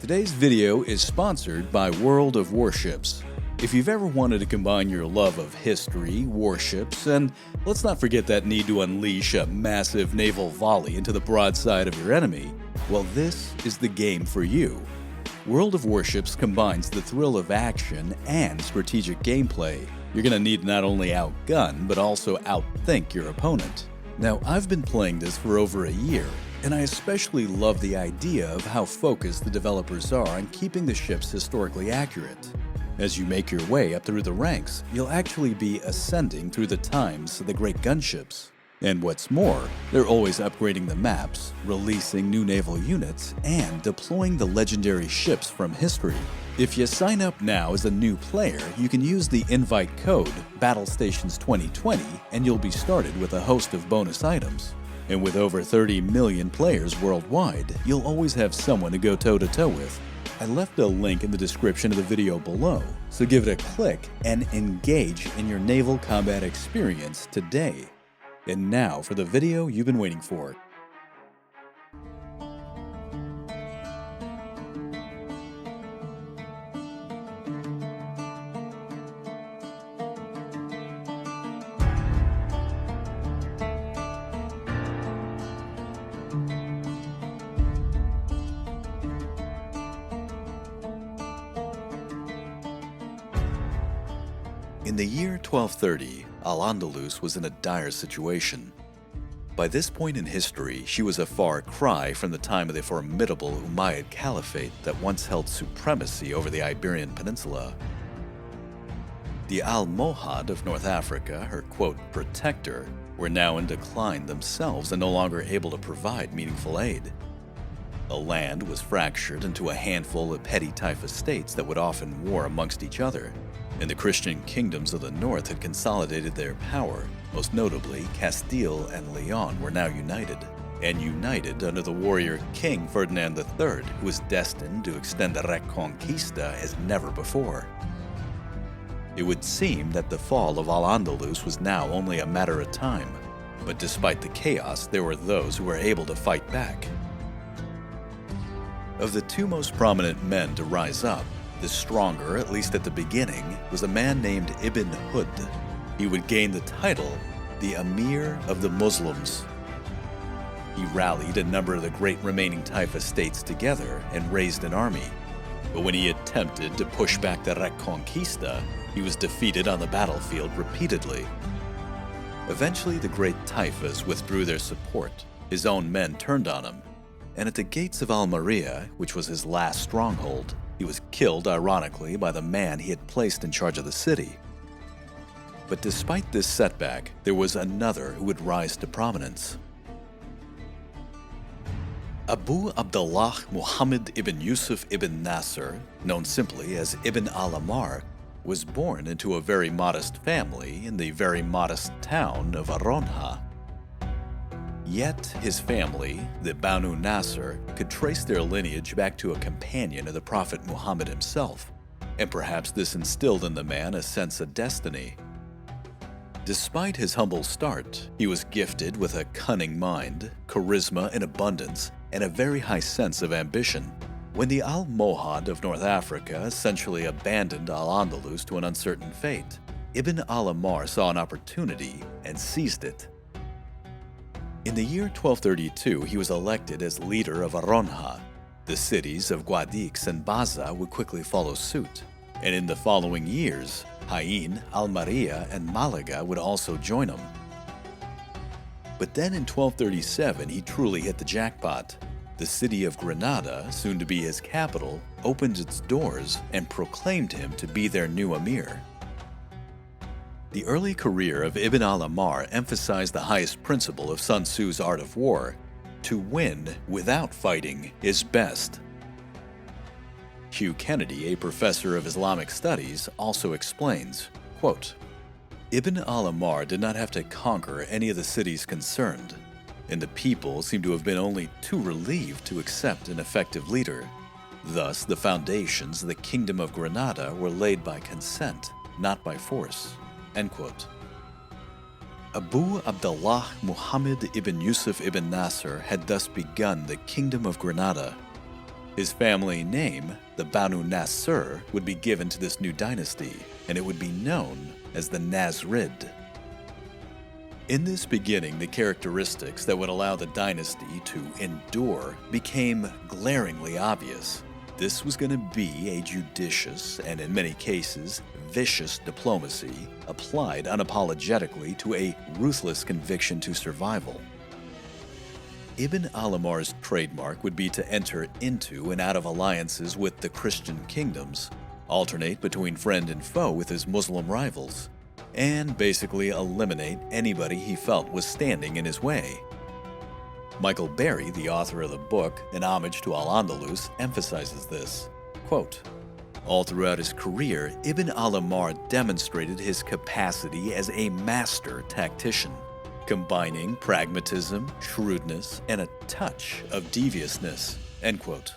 Today's video is sponsored by World of Warships. If you've ever wanted to combine your love of history, warships, and let's not forget that need to unleash a massive naval volley into the broadside of your enemy, well, this is the game for you. World of Warships combines the thrill of action and strategic gameplay. You're going to need to not only outgun, but also outthink your opponent. Now, I've been playing this for over a year, and I especially love the idea of how focused the developers are on keeping the ships historically accurate. As you make your way up through the ranks, you'll actually be ascending through the times of the great gunships. And what's more, they're always upgrading the maps, releasing new naval units, and deploying the legendary ships from history. If you sign up now as a new player, you can use the invite code BattleStations2020 and you'll be started with a host of bonus items. And with over 30 million players worldwide, you'll always have someone to go toe-to-toe with. I left a link in the description of the video below, so give it a click and engage in your naval combat experience today. And now for the video you've been waiting for. In the year 1230, Al-Andalus was in a dire situation. By this point in history, she was a far cry from the time of the formidable Umayyad Caliphate that once held supremacy over the Iberian Peninsula. The Almohad of North Africa, her quote, protector, were now in decline themselves and no longer able to provide meaningful aid. The land was fractured into a handful of petty taifa states that would often war amongst each other, and the Christian kingdoms of the north had consolidated their power. Most notably, Castile and Leon were now united, and united under the warrior King Ferdinand III, who was destined to extend the Reconquista as never before. It would seem that the fall of Al-Andalus was now only a matter of time, but despite the chaos, there were those who were able to fight back. Of the two most prominent men to rise up, the stronger, at least at the beginning, was a man named Ibn Hud. He would gain the title, the Emir of the Muslims. He rallied a number of the great remaining Taifa states together and raised an army. But when he attempted to push back the Reconquista, he was defeated on the battlefield repeatedly. Eventually, the great Taifas withdrew their support. His own men turned on him, and at the gates of Almeria, which was his last stronghold, he was killed, ironically, by the man he had placed in charge of the city. But despite this setback, there was another who would rise to prominence. Abu Abdullah Muhammad ibn Yusuf ibn Nasr, known simply as Ibn al-Ammar, was born into a very modest family in the very modest town of Aronha. Yet his family, the Banu Nasr, could trace their lineage back to a companion of the Prophet Muhammad himself, and perhaps this instilled in the man a sense of destiny. Despite his humble start, he was gifted with a cunning mind, charisma in abundance, and a very high sense of ambition. When the Almohad of North Africa essentially abandoned Al-Andalus to an uncertain fate, Ibn al-Ammar saw an opportunity and seized it. In the year 1232, he was elected as leader of Aronha. The cities of Guadix and Baza would quickly follow suit, and in the following years, Jaén, Almeria, and Malaga would also join him. But then in 1237, he truly hit the jackpot. The city of Granada, soon to be his capital, opened its doors and proclaimed him to be their new emir. The early career of Ibn al-Ammar emphasized the highest principle of Sun Tzu's art of war: to win without fighting is best. Hugh Kennedy, a professor of Islamic studies, also explains, quote, Ibn al-Ammar did not have to conquer any of the cities concerned, and the people seem to have been only too relieved to accept an effective leader. Thus, the foundations of the Kingdom of Granada were laid by consent, not by force. End quote. Abu Abdullah Muhammad ibn Yusuf ibn Nasr had thus begun the Kingdom of Granada. His family name, the Banu Nasr, would be given to this new dynasty, and it would be known as the Nasrid. In this beginning, the characteristics that would allow the dynasty to endure became glaringly obvious. This was going to be a judicious and, in many cases, vicious diplomacy applied unapologetically to a ruthless conviction to survival. Ibn al-Amar's trademark would be to enter into and out of alliances with the Christian kingdoms, alternate between friend and foe with his Muslim rivals, and basically eliminate anybody he felt was standing in his way. Michael Berry, the author of the book, An Homage to Al-Andalus, emphasizes this. Quote, "All throughout his career, Ibn al-Amar demonstrated his capacity as a master tactician, combining pragmatism, shrewdness, and a touch of deviousness." End quote.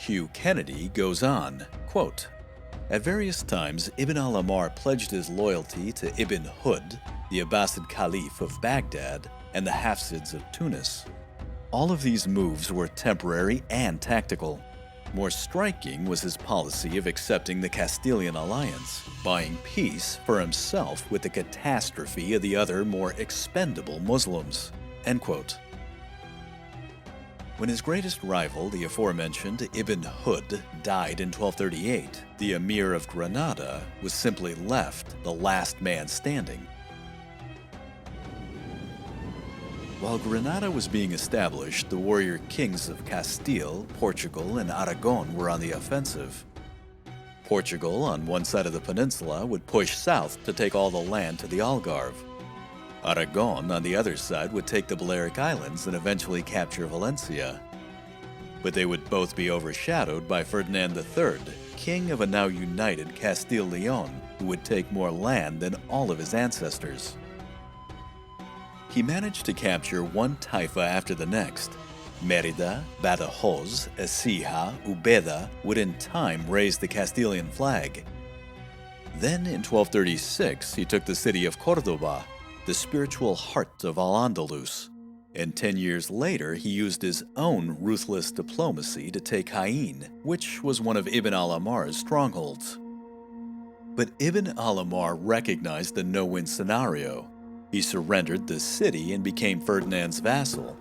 Hugh Kennedy goes on, quote, "At various times, Ibn al-Amar pledged his loyalty to Ibn Hud, the Abbasid Caliph of Baghdad, and the Hafsids of Tunis. All of these moves were temporary and tactical. More striking was his policy of accepting the Castilian alliance, buying peace for himself with the catastrophe of the other more expendable Muslims." End quote. When his greatest rival, the aforementioned Ibn Hud, died in 1238, the Emir of Granada was simply left the last man standing. While Granada was being established, the warrior kings of Castile, Portugal, and Aragon were on the offensive. Portugal, on one side of the peninsula, would push south to take all the land to the Algarve. Aragon, on the other side, would take the Balearic Islands and eventually capture Valencia. But they would both be overshadowed by Ferdinand III, king of a now united Castile-Leon, who would take more land than all of his ancestors. He managed to capture one taifa after the next. Mérida, Badajoz, Écija, Ubeda would in time raise the Castilian flag. Then in 1236, he took the city of Cordoba, the spiritual heart of Al-Andalus. And 10 years later, he used his own ruthless diplomacy to take Jaén, which was one of Ibn al-Amar's strongholds. But Ibn al-Amar recognized the no-win scenario. He surrendered the city and became Ferdinand's vassal.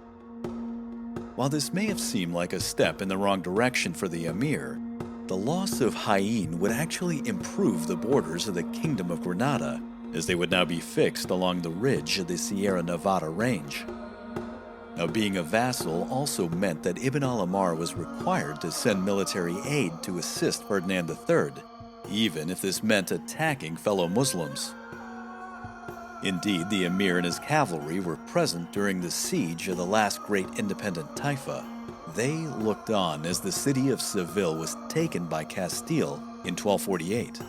While this may have seemed like a step in the wrong direction for the emir, the loss of Jaén would actually improve the borders of the Kingdom of Granada, as they would now be fixed along the ridge of the Sierra Nevada range. Now, being a vassal also meant that Ibn al-Amar was required to send military aid to assist Ferdinand III, even if this meant attacking fellow Muslims. Indeed, the emir and his cavalry were present during the siege of the last great independent taifa. They looked on as the city of Seville was taken by Castile in 1248.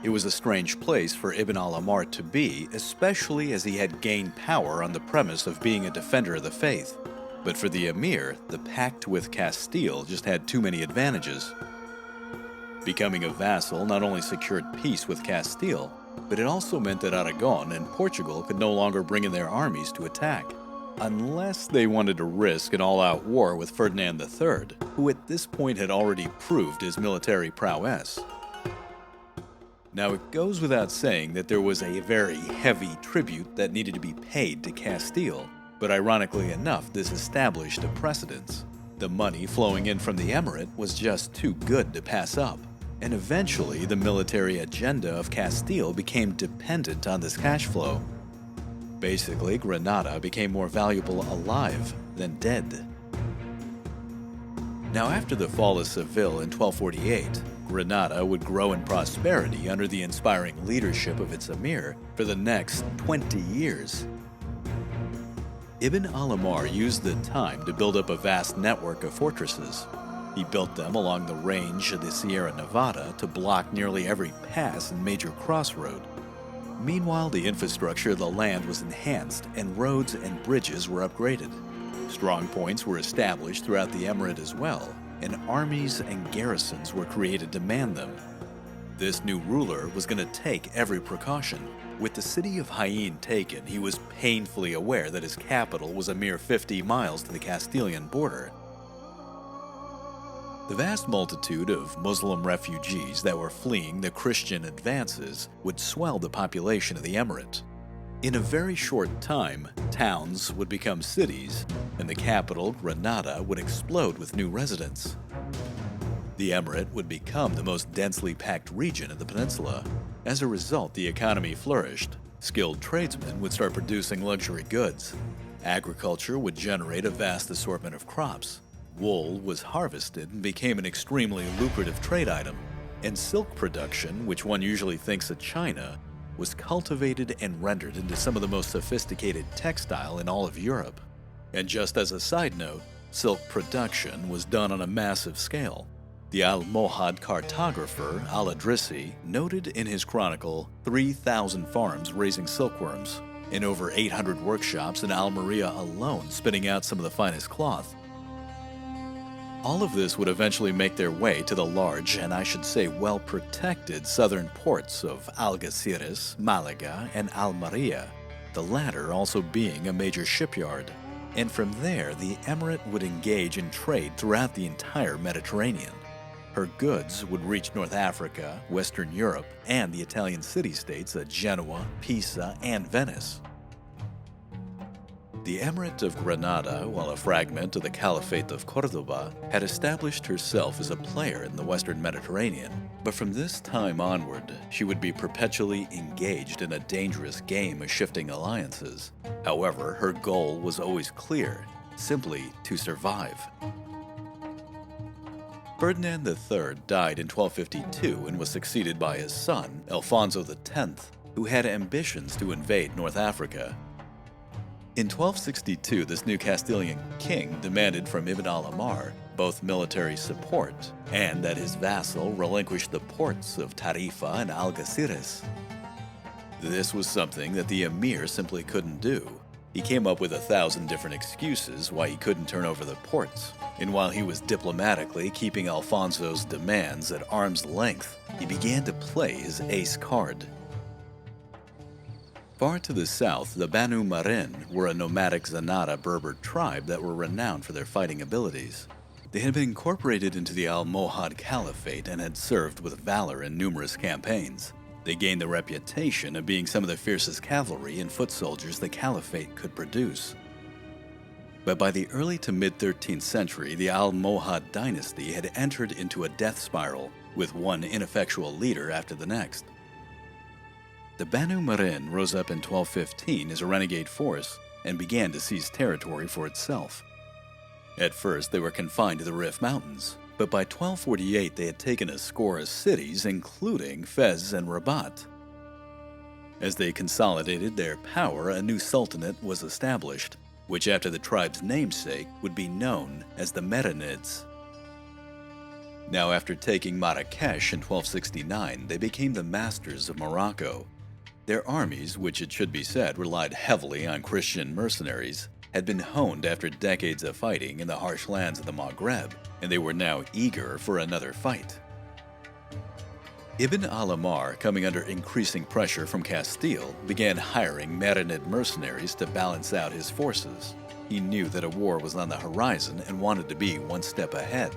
It was a strange place for Ibn al-Amar to be, especially as he had gained power on the premise of being a defender of the faith. But for the emir, the pact with Castile just had too many advantages. Becoming a vassal not only secured peace with Castile, but it also meant that Aragon and Portugal could no longer bring in their armies to attack, unless they wanted to risk an all-out war with Ferdinand III, who at this point had already proved his military prowess. Now, it goes without saying that there was a very heavy tribute that needed to be paid to Castile, but ironically enough, this established a precedence. The money flowing in from the emirate was just too good to pass up. And eventually, the military agenda of Castile became dependent on this cash flow. Basically, Granada became more valuable alive than dead. Now, after the fall of Seville in 1248, Granada would grow in prosperity under the inspiring leadership of its emir for the next 20 years. Ibn al-Amar used the time to build up a vast network of fortresses. He built them along the range of the Sierra Nevada to block nearly every pass and major crossroad. Meanwhile, the infrastructure of the land was enhanced and roads and bridges were upgraded. Strong points were established throughout the emirate as well, and armies and garrisons were created to man them. This new ruler was going to take every precaution. With the city of Jaén taken, he was painfully aware that his capital was a mere 50 miles to the Castilian border. The vast multitude of Muslim refugees that were fleeing the Christian advances would swell the population of the emirate. In a very short time, towns would become cities, and the capital, Granada, would explode with new residents. The emirate would become the most densely packed region of the peninsula. As a result, the economy flourished. Skilled tradesmen would start producing luxury goods. Agriculture would generate a vast assortment of crops. Wool was harvested and became an extremely lucrative trade item. And silk production, which one usually thinks of China, was cultivated and rendered into some of the most sophisticated textile in all of Europe. And just as a side note, silk production was done on a massive scale. The Almohad cartographer Al-Idrisi noted in his chronicle 3,000 farms raising silkworms, and over 800 workshops in Almeria alone spinning out some of the finest cloth. All of this would eventually make their way to the large and I should say well-protected southern ports of Algeciras, Malaga, and Almeria, the latter also being a major shipyard. And from there, the emirate would engage in trade throughout the entire Mediterranean. Her goods would reach North Africa, Western Europe, and the Italian city-states of Genoa, Pisa, and Venice. The Emirate of Granada, while a fragment of the Caliphate of Cordoba, had established herself as a player in the Western Mediterranean. But from this time onward, she would be perpetually engaged in a dangerous game of shifting alliances. However, her goal was always clear, simply to survive. Ferdinand III died in 1252 and was succeeded by his son, Alfonso X, who had ambitions to invade North Africa. In 1262, this new Castilian king demanded from Ibn al-Amar both military support and that his vassal relinquish the ports of Tarifa and Algeciras. This was something that the emir simply couldn't do. He came up with 1,000 different excuses why he couldn't turn over the ports, and while he was diplomatically keeping Alfonso's demands at arm's length, he began to play his ace card. Far to the south, the Banu Marin were a nomadic Zenata Berber tribe that were renowned for their fighting abilities. They had been incorporated into the Almohad Caliphate and had served with valor in numerous campaigns. They gained the reputation of being some of the fiercest cavalry and foot soldiers the Caliphate could produce. But by the early to mid-13th century, the Almohad dynasty had entered into a death spiral, with one ineffectual leader after the next. The Banu Marin rose up in 1215 as a renegade force and began to seize territory for itself. At first, they were confined to the Rif Mountains, but by 1248 they had taken a score of cities, including Fez and Rabat. As they consolidated their power, a new sultanate was established, which after the tribe's namesake would be known as the Merinids. Now, after taking Marrakesh in 1269, they became the masters of Morocco. Their armies, which it should be said relied heavily on Christian mercenaries, had been honed after decades of fighting in the harsh lands of the Maghreb, and they were now eager for another fight. Ibn al-Amar, coming under increasing pressure from Castile, began hiring Marinid mercenaries to balance out his forces. He knew that a war was on the horizon and wanted to be one step ahead.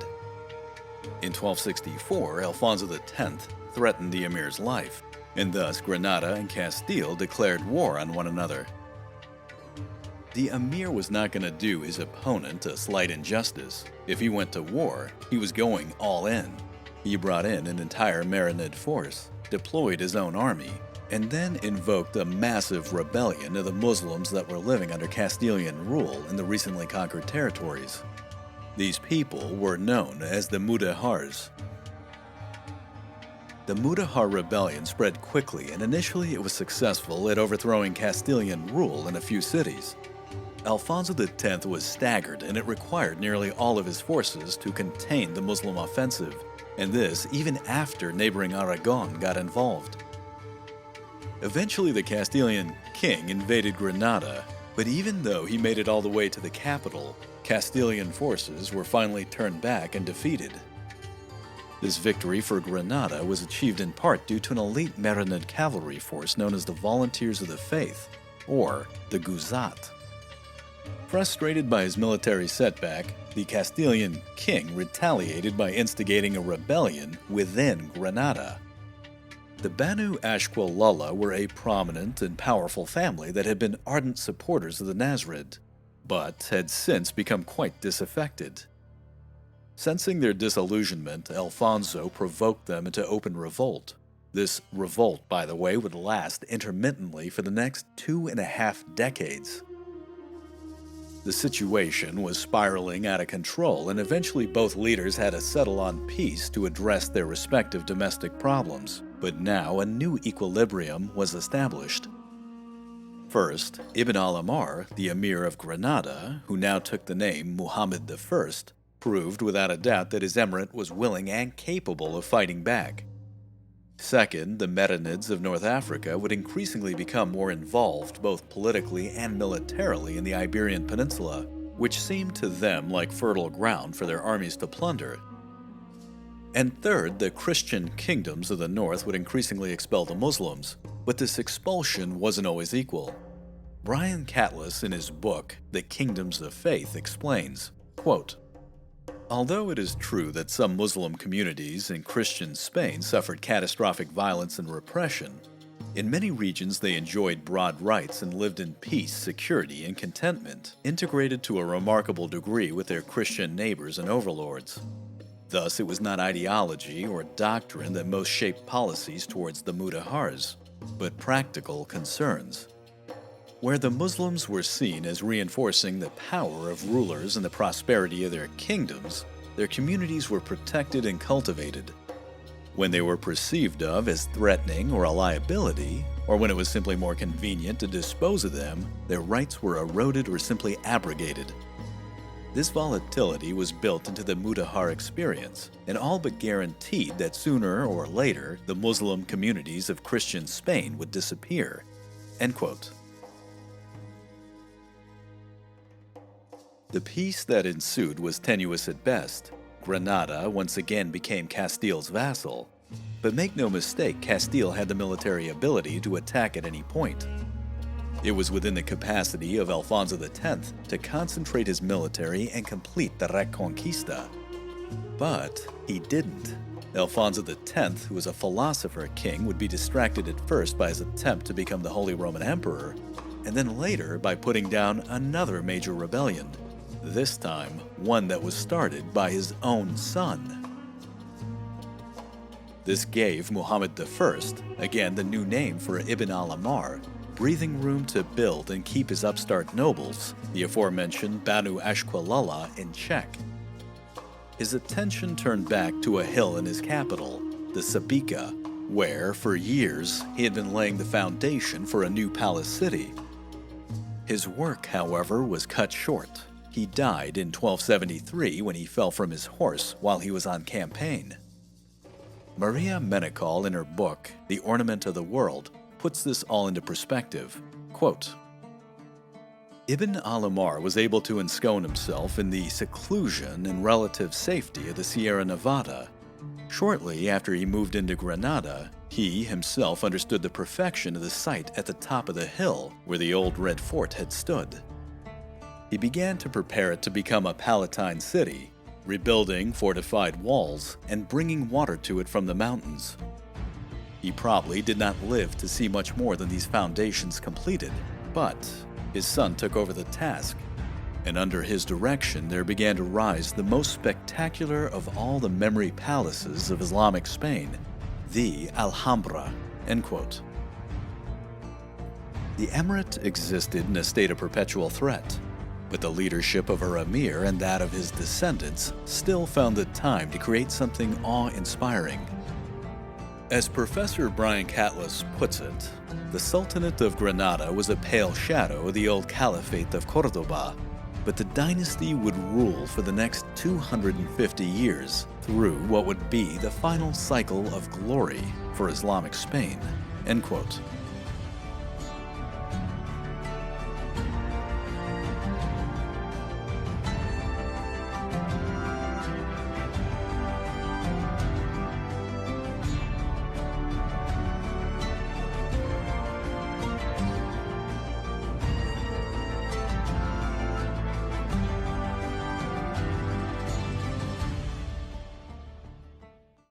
In 1264, Alfonso X threatened the emir's life, and thus Granada and Castile declared war on one another. The emir was not going to do his opponent a slight injustice. If he went to war, he was going all in. He brought in an entire Marinid force, deployed his own army, and then invoked a massive rebellion of the Muslims that were living under Castilian rule in the recently conquered territories. These people were known as the Mudahars. The Mudahar rebellion spread quickly, and initially it was successful at overthrowing Castilian rule in a few cities. Alfonso X was staggered, and it required nearly all of his forces to contain the Muslim offensive, and this even after neighboring Aragon got involved. Eventually the Castilian king invaded Granada, but even though he made it all the way to the capital, Castilian forces were finally turned back and defeated. This victory for Granada was achieved in part due to an elite Marinid cavalry force known as the Volunteers of the Faith, or the Guzat. Frustrated by his military setback, the Castilian king retaliated by instigating a rebellion within Granada. The Banu Ashqualullah were a prominent and powerful family that had been ardent supporters of the Nasrid, but had since become quite disaffected. Sensing their disillusionment, Alfonso provoked them into open revolt. This revolt, by the way, would last intermittently for the next 2.5 decades. The situation was spiraling out of control, and eventually both leaders had to settle on peace to address their respective domestic problems. But now a new equilibrium was established. First, Ibn al-Amar, the emir of Granada, who now took the name Muhammad I, proved without a doubt that his emirate was willing and capable of fighting back. Second, the Merinids of North Africa would increasingly become more involved both politically and militarily in the Iberian Peninsula, which seemed to them like fertile ground for their armies to plunder. And third, the Christian kingdoms of the north would increasingly expel the Muslims, but this expulsion wasn't always equal. Brian Catless, in his book, The Kingdoms of Faith, explains, quote, "Although it is true that some Muslim communities in Christian Spain suffered catastrophic violence and repression, in many regions they enjoyed broad rights and lived in peace, security, and contentment, integrated to a remarkable degree with their Christian neighbors and overlords. Thus, it was not ideology or doctrine that most shaped policies towards the Mudahars, but practical concerns. Where the Muslims were seen as reinforcing the power of rulers and the prosperity of their kingdoms, their communities were protected and cultivated. When they were perceived of as threatening or a liability, or when it was simply more convenient to dispose of them, their rights were eroded or simply abrogated. This volatility was built into the Mudahar experience, and all but guaranteed that sooner or later the Muslim communities of Christian Spain would disappear." End quote. The peace that ensued was tenuous at best. Granada once again became Castile's vassal. But make no mistake, Castile had the military ability to attack at any point. It was within the capacity of Alfonso X to concentrate his military and complete the Reconquista. But he didn't. Alfonso X, who was a philosopher king, would be distracted at first by his attempt to become the Holy Roman Emperor, and then later by putting down another major rebellion, this time one that was started by his own son. This gave Muhammad I, again the new name for Ibn al-Amar, breathing room to build and keep his upstart nobles, the aforementioned Banu Ashqualullah, in check. His attention turned back to a hill in his capital, the Sabika, where, for years, he had been laying the foundation for a new palace city. His work, however, was cut short. He died in 1273 when he fell from his horse while he was on campaign. Maria Menecol, in her book, The Ornament of the World, puts this all into perspective. Quote, "Ibn al-Amar was able to enscone himself in the seclusion and relative safety of the Sierra Nevada. Shortly after he moved into Granada, he himself understood the perfection of the site at the top of the hill where the old Red Fort had stood. He began to prepare it to become a Palatine city, rebuilding fortified walls and bringing water to it from the mountains. He probably did not live to see much more than these foundations completed, but his son took over the task, and under his direction there began to rise the most spectacular of all the memory palaces of Islamic Spain, the Alhambra." End quote. The emirate existed in a state of perpetual threat, but the leadership of her emir and that of his descendants still found the time to create something awe-inspiring. As Professor Brian Catless puts it, the Sultanate of Granada was a pale shadow of the old Caliphate of Cordoba, but the dynasty would rule for the next 250 years through what would be the final cycle of glory for Islamic Spain. End quote.